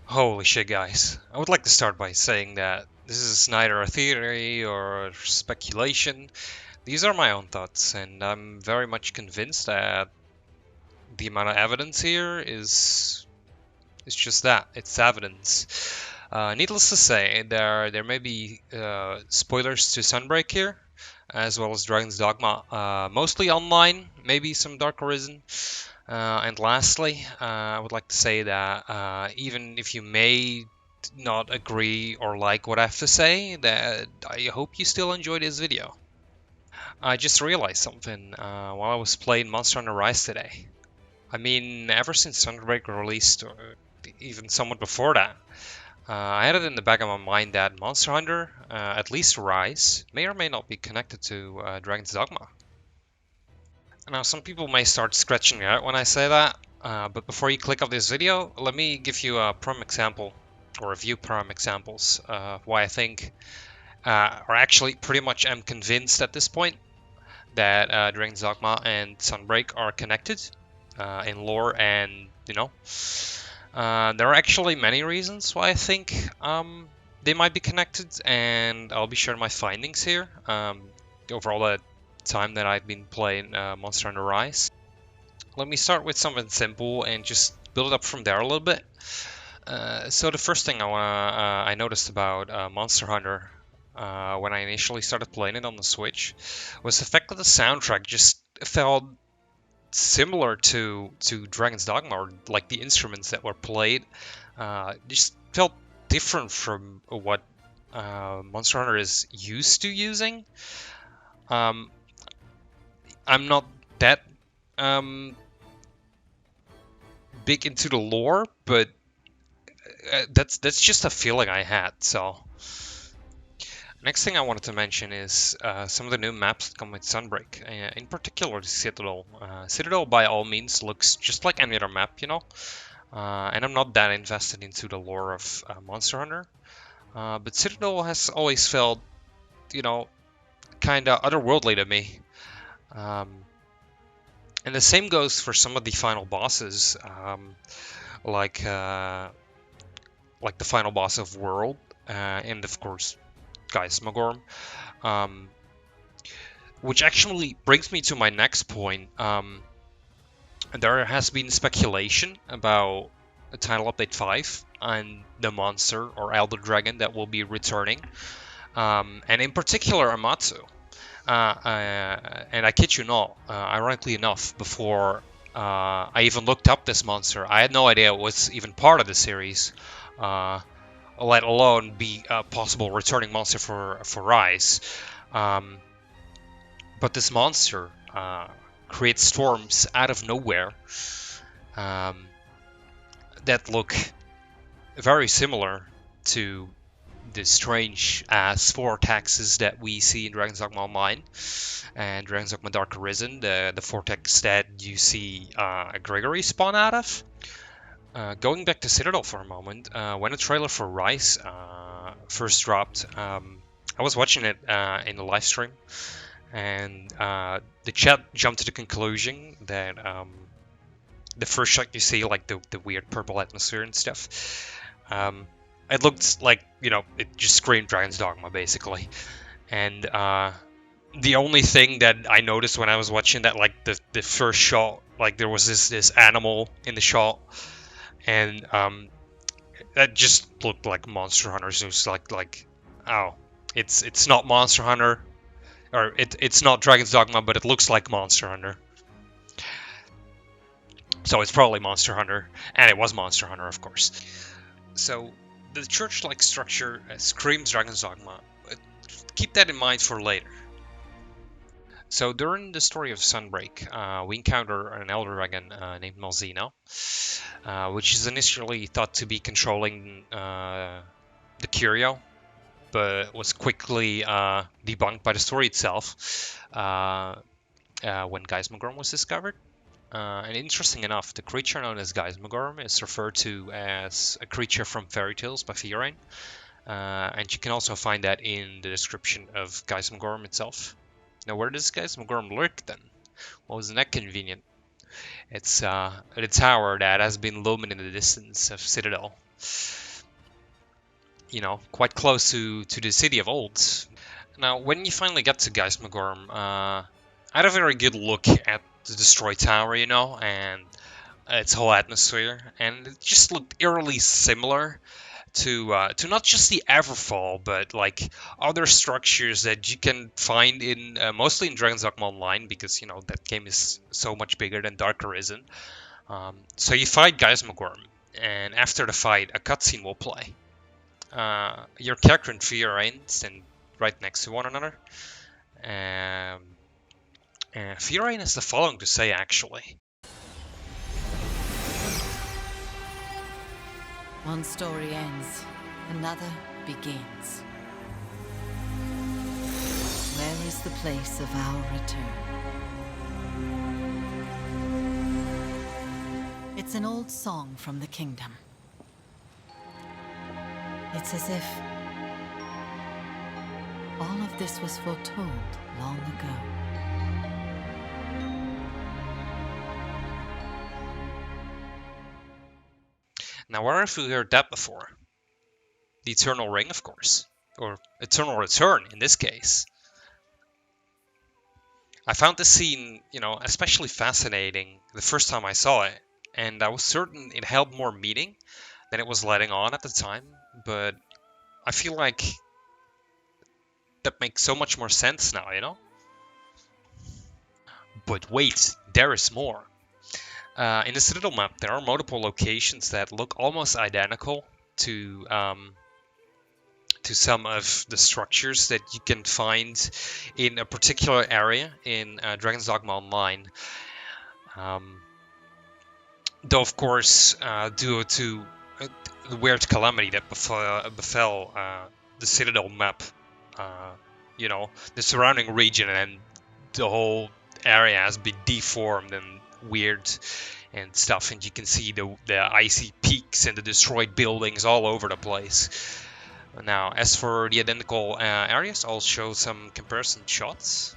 Holy shit, guys. I would like to start by saying that this is neither a theory or speculation. These are my own thoughts, and I'm very much convinced that the amount of evidence here is just that. It's evidence. Needless to say, there may be spoilers to Sunbreak here, as well as Dragon's Dogma, mostly online, maybe some Dark Arisen. And lastly, I would like to say that even if you may not agree or like what I have to say, that I hope you still enjoy this video. I just realized something while I was playing Monster Hunter Rise today. I mean, ever since Sunbreak released, or even somewhat before that, I had it in the back of my mind that Monster Hunter, at least Rise, may or may not be connected to Dragon's Dogma. Now, some people may start scratching out when I say that, but before you click off this video, let me give you a prime example, or a few prime examples, why I think, or actually pretty much am convinced at this point, that Dragon's Dogma and Sunbreak are connected in lore, and, there are actually many reasons why I think they might be connected, and I'll be sharing my findings here over all the time that I've been playing Monster Hunter Rise. Let me start with something simple and just build it up from there a little bit. So the first thing I noticed about Monster Hunter when I initially started playing it on the Switch was the fact that the soundtrack just felt similar to Dragon's Dogma, or like the instruments that were played just felt different from what Monster Hunter is used to using. Um, I'm not that big into the lore, but that's just a feeling I had. So next thing I wanted to mention is some of the new maps that come with Sunbreak. In particular, the Citadel. Citadel, by all means, looks just like any other map, and I'm not that invested into the lore of Monster Hunter. But Citadel has always felt, kind of otherworldly to me. Um, and the same goes for some of the final bosses, like like the final boss of World, and of course, Geismagorm. Um, which actually brings me to my next point. There has been speculation about a Title Update 5 and the monster or Elder Dragon that will be returning, and in particular Amatsu. And I kid you not, ironically enough, before I even looked up this monster, I had no idea it was even part of the series, let alone be a possible returning monster for Rise. Um, but this monster creates storms out of nowhere um, that look very similar to the strange ass vortexes that we see in Dragon's Dogma Online and Dragon's Dogma Dark Arisen, the vortex that you see Gregory spawn out of. Going back to Citadel for a moment, when the trailer for Rise first dropped, I was watching it in the live stream, and the chat jumped to the conclusion that the first shot you see, like the weird purple atmosphere and stuff, it looked like, it just screamed Dragon's Dogma, basically. And the only thing that I noticed when I was watching that, like the first shot, like there was this animal in the shot, and that just looked like Monster Hunter. So it's like, oh, it's not Monster Hunter, or it's not Dragon's Dogma, but it looks like Monster Hunter. So it's probably Monster Hunter, and it was Monster Hunter, of course. So the church-like structure screams Dragon's Dogma. Keep that in mind for later. So during the story of Sunbreak, we encounter an elder dragon named Malzeno, which is initially thought to be controlling the Curio, but was quickly debunked by the story itself when Geismagorm was discovered. And interesting enough, the creature known as Geismagorm is referred to as a creature from fairy tales by Fiorine, and you can also find that in the description of Geismagorm itself. Now, where does Geismagorm lurk then? Well, isn't that convenient? It's the tower that has been looming in the distance of Citadel. You know, quite close to the city of Old. Now, when you finally get to Geismagorm, I had a very good look at the destroyed tower, you know, and its whole atmosphere, and it just looked eerily similar to not just the Everfall, but like other structures that you can find in mostly in Dragon's Dogma Online, because you know that game is so much bigger than Dark Arisen. So you fight Geismagorm, and after the fight, a cutscene will play. Your character and Fiora stand right next to one another. Um, Fiora has the following to say, actually. One story ends, another begins. Where is the place of our return? It's an old song from the kingdom. It's as if all of this was foretold long ago. Now, where have you heard that before? The Eternal Ring, of course. Or Eternal Return, in this case. I found this scene, you know, especially fascinating the first time I saw it. And I was certain it held more meaning than it was letting on at the time. But I feel like that makes so much more sense now, you know? But wait, there is more. In the Citadel map, there are multiple locations that look almost identical to some of the structures that you can find in a particular area in Dragon's Dogma Online. Though, of course, due to the weird calamity that befell the Citadel map, you know, the surrounding region and the whole area has been deformed and weird and stuff, and you can see the icy peaks and the destroyed buildings all over the place. Now, as for the identical areas, I'll show some comparison shots.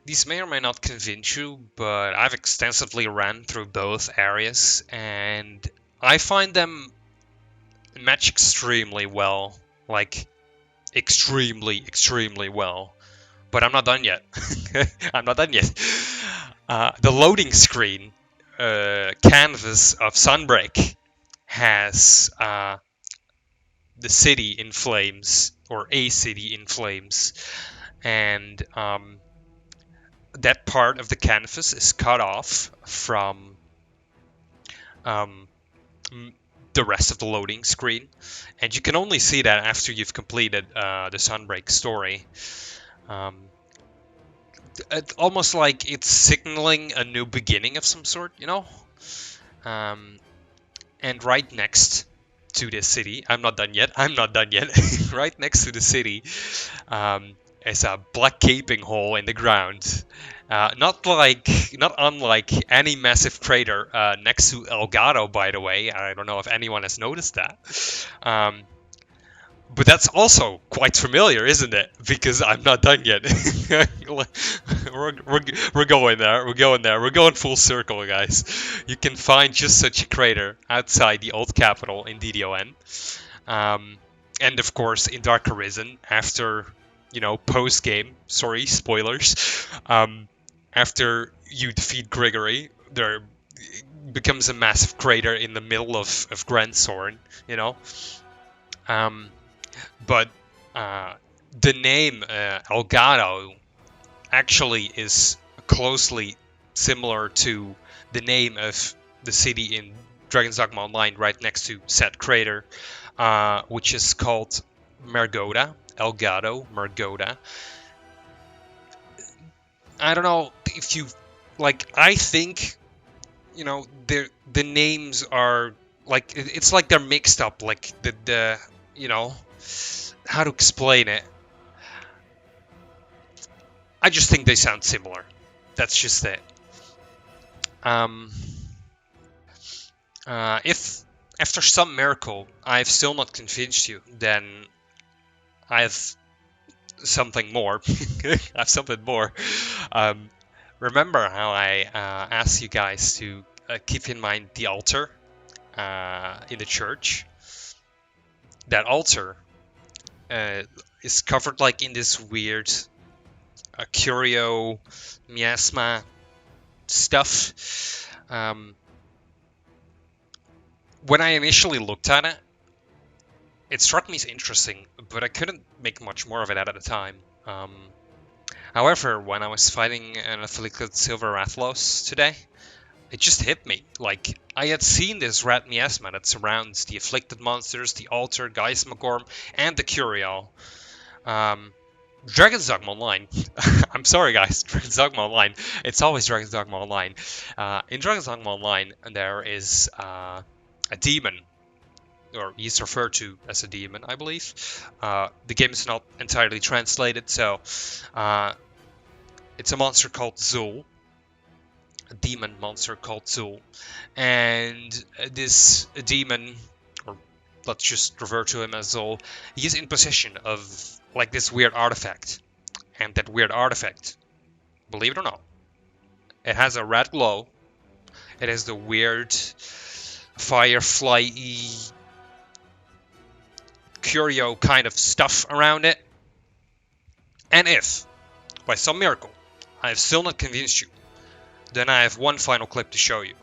These may or may not convince you, but I've extensively ran through both areas, and I find them match extremely well. Like, extremely well. But I'm not done yet. I'm not done yet. The loading screen canvas of Sunbreak has the city in flames, or a city in flames, and that part of the canvas is cut off from the rest of the loading screen, and you can only see that after you've completed the Sunbreak story. Almost like it's signaling a new beginning of some sort, you know? And right next to the city, I'm not done yet, right next to the city is a black gaping hole in the ground. Not unlike any massive crater next to Elgato, by the way. I don't know if anyone has noticed that. But that's also quite familiar, isn't it? Because I'm not done yet. we're going there. We're going full circle, guys. You can find just such a crater outside the old capital in DDON. And of course, in Dark Arisen, after, you know, post-game, sorry, spoilers, after you defeat Grigory, there becomes a massive crater in the middle of Grand Sorn, you know? But the name Elgato actually is closely similar to the name of the city in Dragon's Dogma Online right next to said crater, which is called Margota. Elgato, Margota. I don't know if you like. I think the names are like it's like they're mixed up. Like the how to explain it. I just think they sound similar. That's just it. If after some miracle I've still not convinced you, then I have something more. I have something more. Remember how I asked you guys to keep in mind the altar in the church? That altar is covered like in this weird curio miasma stuff. When I initially looked at it, it struck me as interesting, but I couldn't make much more of it at the time. However, when I was fighting an afflicted Silver Rathlos today, it just hit me. Like, I had seen this red miasma that surrounds the afflicted monsters, the altar, Geismagorm, and the Curial. Dragon's Dogma Online. I'm sorry, guys. Dragon's Dogma Online. It's always Dragon's Dogma Online. In Dragon's Dogma Online, there is a demon, or he's referred to as a demon, I believe. The game is not entirely translated, so it's a monster called Zul. A demon monster called Zul. And this demon, or let's just refer to him as Zul, he is in possession of like this weird artifact. And that weird artifact, believe it or not, it has a red glow. It has the weird firefly-y curio kind of stuff around it. And if, by some miracle, I have still not convinced you, then I have one final clip to show you.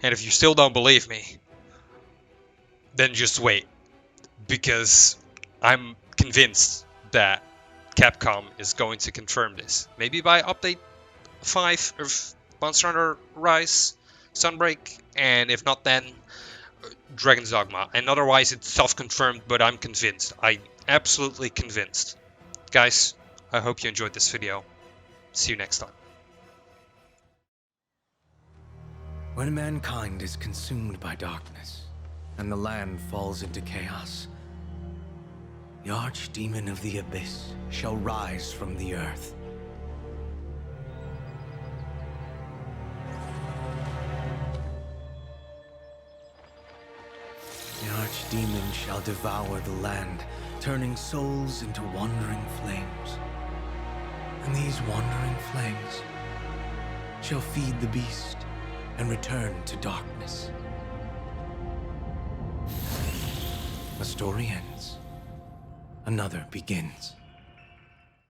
And if you still don't believe me, then just wait. Because I'm convinced that Capcom is going to confirm this. Maybe by update 5 of Monster Hunter Rise, Sunbreak, and if not then, Dragon's Dogma. And otherwise it's self-confirmed, but I'm convinced. I'm absolutely convinced. Guys, I hope you enjoyed this video. See you next time. When mankind is consumed by darkness, and the land falls into chaos, the archdemon of the abyss shall rise from the earth. The archdemon shall devour the land, turning souls into wandering flames. And these wandering flames shall feed the beast and return to darkness. A story ends. Another begins.